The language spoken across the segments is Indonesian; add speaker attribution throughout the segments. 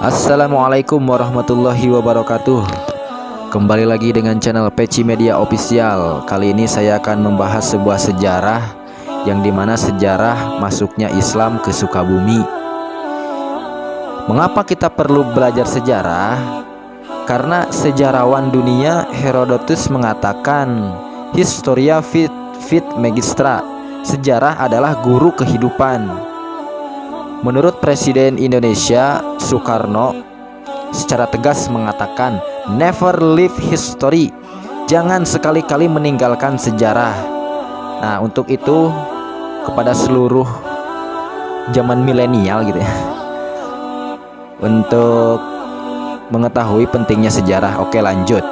Speaker 1: Assalamualaikum warahmatullahi wabarakatuh. Kembali lagi dengan channel Peci Media Official. Kali ini saya akan membahas sebuah sejarah, yang dimana sejarah masuknya Islam ke Sukabumi. Mengapa kita perlu belajar sejarah? Karena sejarawan dunia Herodotus mengatakan Historia fit magistra, sejarah adalah guru kehidupan. Menurut Presiden Indonesia Soekarno secara tegas mengatakan never leave history, jangan sekali-kali meninggalkan sejarah. Nah, untuk itu kepada seluruh zaman milenial gitu ya, untuk mengetahui pentingnya sejarah. Oke, lanjut.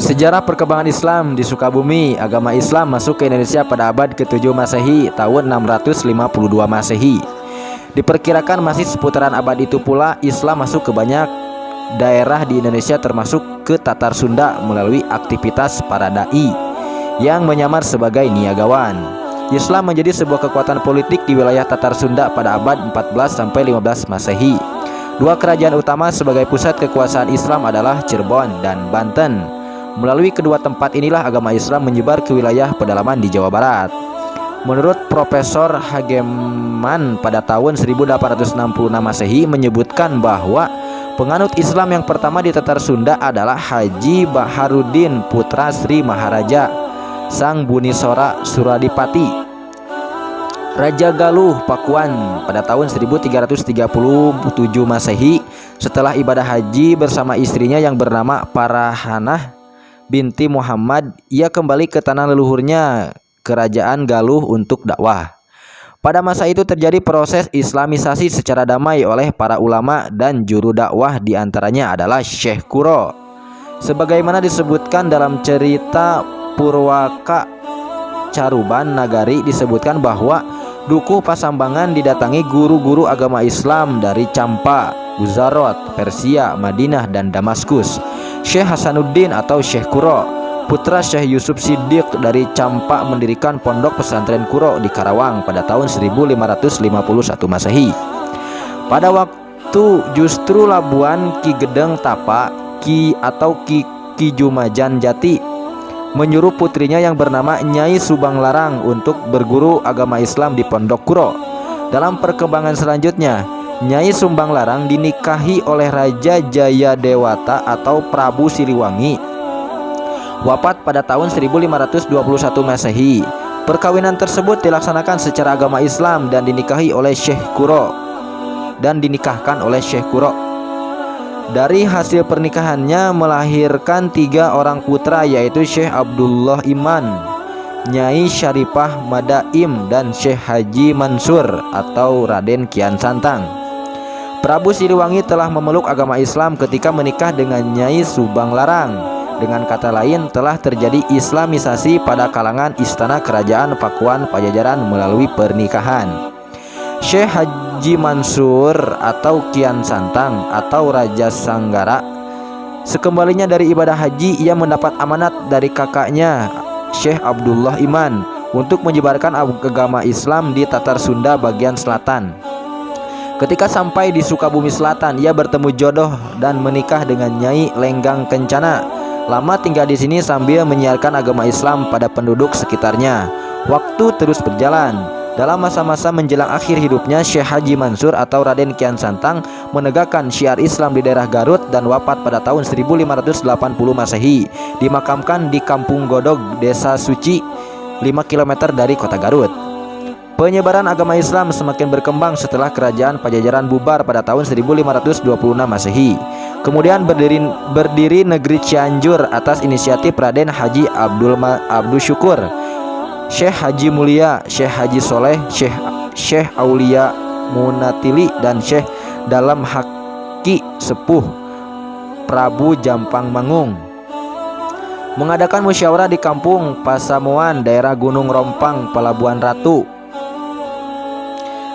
Speaker 1: Sejarah perkembangan Islam di Sukabumi. Agama Islam masuk ke Indonesia pada abad ke-7 Masehi, tahun 652 Masehi. Diperkirakan masih seputaran abad itu pula Islam masuk ke banyak daerah di Indonesia, termasuk ke Tatar Sunda melalui aktivitas para dai yang menyamar sebagai niagawan. Islam menjadi sebuah kekuatan politik di wilayah Tatar Sunda pada abad 14 sampai 15 Masehi. Dua kerajaan utama sebagai pusat kekuasaan Islam adalah Cirebon dan Banten. Melalui kedua tempat inilah agama Islam menyebar ke wilayah pedalaman di Jawa Barat. Menurut Profesor Hageman pada tahun 1866 Masehi menyebutkan bahwa penganut Islam yang pertama di Tatar Sunda adalah Haji Baharuddin putra Sri Maharaja Sang Bunisora Suradipati, Raja Galuh Pakuan pada tahun 1337 Masehi. Setelah ibadah haji bersama istrinya yang bernama Parahanah binti Muhammad, ia kembali ke tanah leluhurnya, Kerajaan Galuh, untuk dakwah. Pada masa itu terjadi proses islamisasi secara damai oleh para ulama dan juru dakwah, diantaranya adalah Syekh Kuro. Sebagaimana disebutkan dalam cerita Purwaka Caruban Nagari, disebutkan bahwa Dukuh Pasambangan didatangi guru-guru agama Islam dari Campa, Guzarot, Persia, Madinah, dan Damaskus. Syekh Hasanuddin atau Syekh Kuro, putra Syekh Yusuf Siddiq dari Campa, mendirikan pondok pesantren Kuro di Karawang pada tahun 1551 Masehi. Pada waktu justru Labuan Ki Gedeng Tapa Ki atau Ki Jumajan Jati menyuruh putrinya yang bernama Nyai Subang Larang untuk berguru agama Islam di pondok Kuro. Dalam perkembangan selanjutnya, Nyai Sumbang Larang dinikahi oleh Raja Jayadewata atau Prabu Siliwangi, wafat pada tahun 1521 Masehi. Perkawinan tersebut dilaksanakan secara agama Islam dan dinikahi oleh Syekh Kuro dinikahkan oleh Syekh Kuro. Dari hasil pernikahannya melahirkan 3 orang putra, yaitu Syekh Abdullah Iman, Nyai Syarifah Madaim, dan Syekh Haji Mansur atau Raden Kian Santang. Prabu Siliwangi telah memeluk agama Islam ketika menikah dengan Nyai Subang Larang. Dengan kata lain, telah terjadi islamisasi pada kalangan istana kerajaan Pakuan Pajajaran melalui pernikahan. Syekh Haji Mansur atau Kian Santang atau Raja Sanggara, sekembalinya dari ibadah haji, ia mendapat amanat dari kakaknya Syekh Abdullah Iman untuk menyebarkan agama Islam di Tatar Sunda bagian selatan. Ketika sampai di Sukabumi Selatan, ia bertemu jodoh dan menikah dengan Nyai Lenggang Kencana. Lama tinggal di sini sambil menyiarkan agama Islam pada penduduk sekitarnya. Waktu terus berjalan. Dalam masa-masa menjelang akhir hidupnya, Syekh Haji Mansur atau Raden Kian Santang menegakkan syiar Islam di daerah Garut dan wafat pada tahun 1580 Masehi. Dimakamkan di Kampung Godog, Desa Suci, 5 km dari kota Garut. Penyebaran agama Islam semakin berkembang setelah kerajaan Pajajaran bubar pada tahun 1526 Masehi. Kemudian berdiri negeri Cianjur atas inisiatif Raden Haji Abdul Syukur, Syekh Haji Mulia, Syekh Haji Soleh, Syekh Aulia Munatili, dan Syekh Dalam Haki Sepuh Prabu Jampang Mangung. Mengadakan musyawarah di Kampung Pasamuan, daerah Gunung Rompang, Pelabuhan Ratu.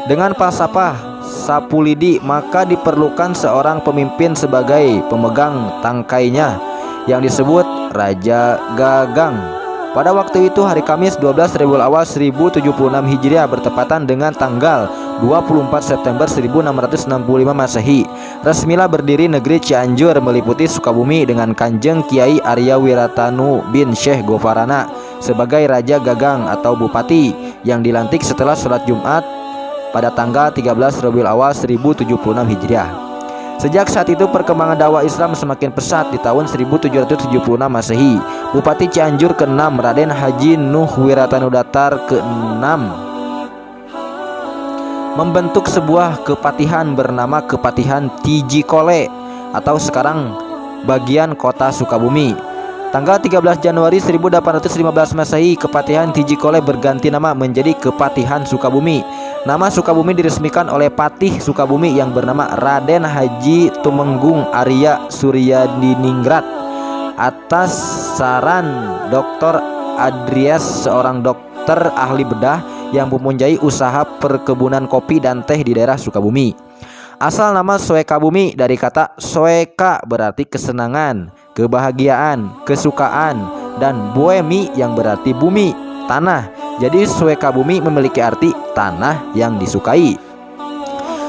Speaker 1: Dengan falsafah Sapulidi, maka diperlukan seorang pemimpin sebagai pemegang tangkainya yang disebut Raja Gagang. Pada waktu itu hari Kamis 12 Rabiul Awal 1076 Hijriah bertepatan dengan tanggal 24 September 1665 Masehi. Resmilah berdiri negeri Cianjur meliputi Sukabumi dengan Kanjeng Kiai Arya Wiratanu bin Syekh Govarana sebagai Raja Gagang atau Bupati yang dilantik setelah sholat Jumat pada tanggal 13 Rabiul Awal 1076 Hijriah. Sejak saat itu perkembangan dakwah Islam semakin pesat. Di tahun 1776 Masehi, Bupati Cianjur ke-6 Raden Haji Nuh Wiratanudatar ke-6 membentuk sebuah kepatihan bernama Kepatihan Tijikole atau sekarang bagian kota Sukabumi. Tanggal 13 Januari 1815 Masehi, Kepatihan Tijikole berganti nama menjadi Kepatihan Sukabumi. Nama Sukabumi diresmikan oleh Patih Sukabumi yang bernama Raden Haji Tumenggung Arya Suryadiningrat atas saran Dr. Adrias, seorang dokter ahli bedah yang mempunyai usaha perkebunan kopi dan teh di daerah Sukabumi. Asal nama Soekabumi dari kata Soeka berarti kesenangan, kebahagiaan, kesukaan, dan boemi yang berarti bumi, tanah. Jadi Soekabumi memiliki arti tanah yang disukai.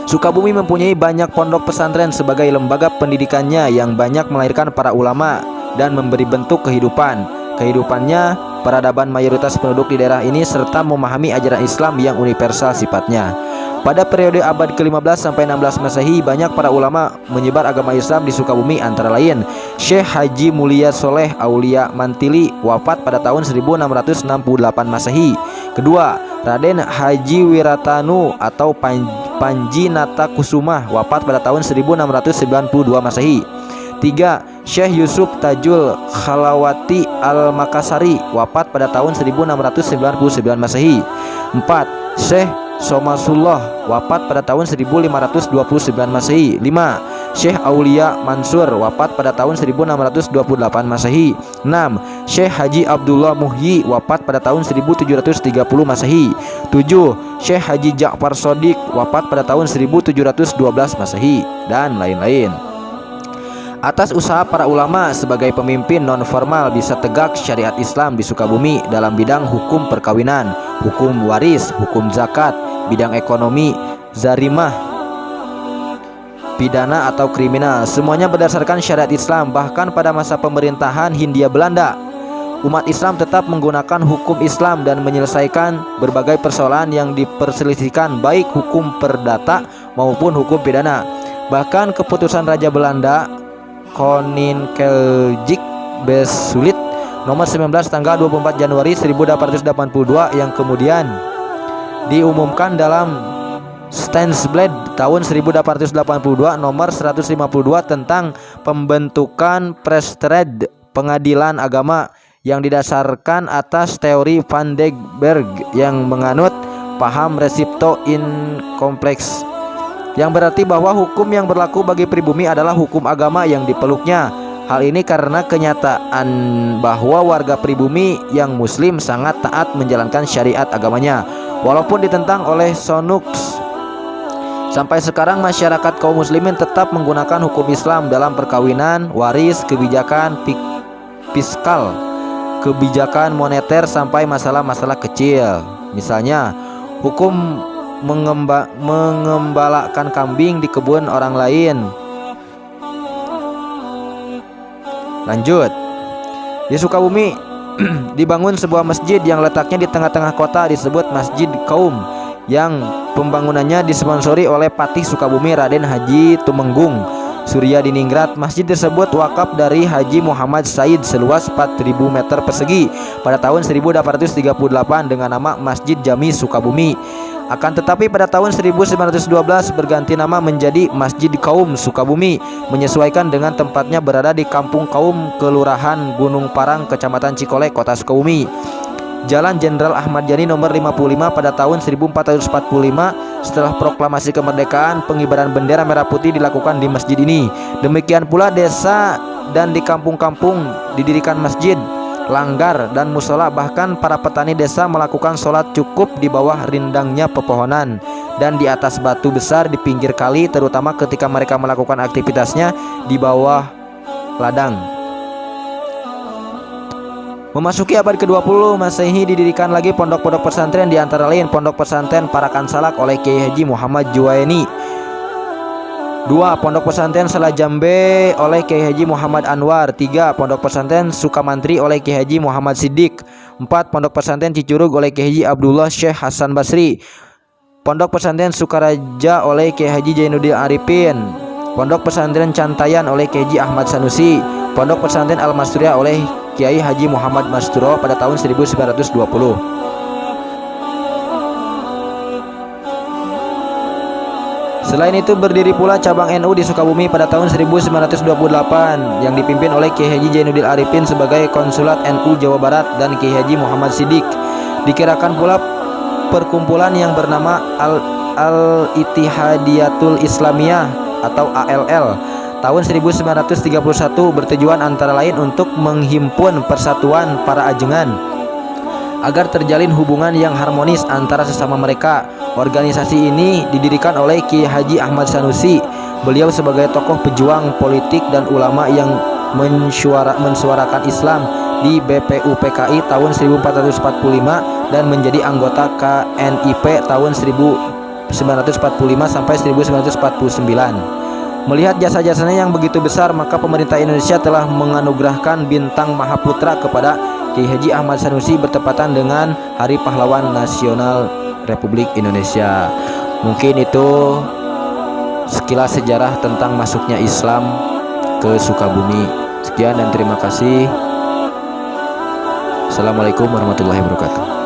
Speaker 1: Sukabumi mempunyai banyak pondok pesantren sebagai lembaga pendidikannya yang banyak melahirkan para ulama dan memberi bentuk kehidupannya, peradaban mayoritas penduduk di daerah ini serta memahami ajaran Islam yang universal sifatnya. Pada periode abad ke-15 sampai 16 Masehi, banyak para ulama menyebar agama Islam di Sukabumi, antara lain Syekh Haji Mulia Soleh Aulia Mantili wafat pada tahun 1668 Masehi. Kedua, Raden Haji Wiratanu atau Panji Nata Kusuma wafat pada tahun 1692 Masehi. 3. Syekh Yusuf Tajul Khalawati Al-Makassari wafat pada tahun 1699 Masehi. 4. Syekh Somasullah wafat pada tahun 1529 Masehi. 5. Syekh Aulia Mansur wafat pada tahun 1628 Masehi. 6. Syekh Haji Abdullah Muhyi wafat pada tahun 1730 Masehi. 7. Syekh Haji Ja'far Shodiq wafat pada tahun 1712 Masehi, dan lain-lain. Atas usaha para ulama sebagai pemimpin non-formal bisa tegak syariat Islam di Sukabumi dalam bidang hukum perkawinan, hukum waris, hukum zakat, bidang ekonomi, zarimah, pidana atau kriminal. Semuanya berdasarkan syariat Islam. Bahkan pada masa pemerintahan Hindia Belanda, umat Islam tetap menggunakan hukum Islam dan menyelesaikan berbagai persoalan yang diperselisihkan, baik hukum perdata maupun hukum pidana. Bahkan keputusan Raja Belanda Koninklijke Beslissing nomor 19 tanggal 24 Januari 1882 yang kemudian diumumkan dalam Staatsblad tahun 1882 nomor 152 tentang pembentukan Prestrade pengadilan agama yang didasarkan atas teori Van den Berg yang menganut paham resipto in complex, yang berarti bahwa hukum yang berlaku bagi pribumi adalah hukum agama yang dipeluknya. Hal ini karena kenyataan bahwa warga pribumi yang muslim sangat taat menjalankan syariat agamanya walaupun ditentang oleh Sonux. Sampai sekarang masyarakat kaum muslimin tetap menggunakan hukum Islam dalam perkawinan, waris, kebijakan fiskal, kebijakan moneter, sampai masalah-masalah kecil. Misalnya hukum mengembalakan kambing di kebun orang lain. Lanjut. Di Sukabumi dibangun sebuah masjid yang letaknya di tengah-tengah kota disebut Masjid Kaum, yang pembangunannya disponsori oleh Patih Sukabumi Raden Haji Tumenggung Suryadiningrat. Masjid tersebut wakaf dari Haji Muhammad Said seluas 4.000 meter persegi pada tahun 1838 dengan nama Masjid Jami Sukabumi. Akan tetapi pada tahun 1912 berganti nama menjadi Masjid Kaum Sukabumi, menyesuaikan dengan tempatnya berada di Kampung Kaum, Kelurahan Gunung Parang, Kecamatan Cikole, Kota Sukabumi. Jalan Jenderal Ahmad Yani nomor 55 pada tahun 1445. Setelah proklamasi kemerdekaan, pengibaran bendera merah putih dilakukan di masjid ini. Demikian pula desa dan di kampung-kampung didirikan masjid, langgar, dan musola. Bahkan para petani desa melakukan sholat cukup di bawah rindangnya pepohonan dan di atas batu besar di pinggir kali, terutama ketika mereka melakukan aktivitasnya di bawah ladang. Memasuki abad ke-20 Masehi didirikan lagi pondok-pondok pesantren, di antara lain Pondok Pesantren Parakan Salak oleh Kiai Haji Muhammad Juwaini. 2. Pondok Pesantren Salajambe oleh Kiai Haji Muhammad Anwar. 3. Pondok Pesantren Sukamantri oleh Kiai Haji Muhammad Siddiq. 4. Pondok Pesantren Cicurug oleh Kiai Haji Abdullah Syekh Hasan Basri. Pondok Pesantren Sukaraja oleh Kiai Haji Jainuddin Arifin. Pondok Pesantren Cantayan oleh Kiai Haji Ahmad Sanusi. Pondok Pesantren Al-Masturia oleh Kiai Haji Muhammad Masturo pada tahun 1920. Selain itu berdiri pula cabang NU di Sukabumi pada tahun 1928 yang dipimpin oleh Kiai Haji Jainuddin Arifin sebagai Konsulat NU Jawa Barat dan Kiai Haji Muhammad Siddiq. Dikirakan pula perkumpulan yang bernama Al-Ittihadiyatul Islamiyah atau ALL tahun 1931 bertujuan antara lain untuk menghimpun persatuan para ajengan agar terjalin hubungan yang harmonis antara sesama mereka. Organisasi ini didirikan oleh Kiai Haji Ahmad Sanusi. Beliau sebagai tokoh pejuang politik dan ulama yang mensuarakan Islam di BPUPKI tahun 1445 dan menjadi anggota KNIP tahun 1945 sampai 1949. Melihat jasa-jasanya yang begitu besar, maka pemerintah Indonesia telah menganugerahkan bintang Mahaputra kepada Kiai Haji Ahmad Sanusi bertepatan dengan Hari Pahlawan Nasional Republik Indonesia. Mungkin itu sekilas sejarah tentang masuknya Islam ke Sukabumi. Sekian dan terima kasih. Assalamualaikum warahmatullahi wabarakatuh.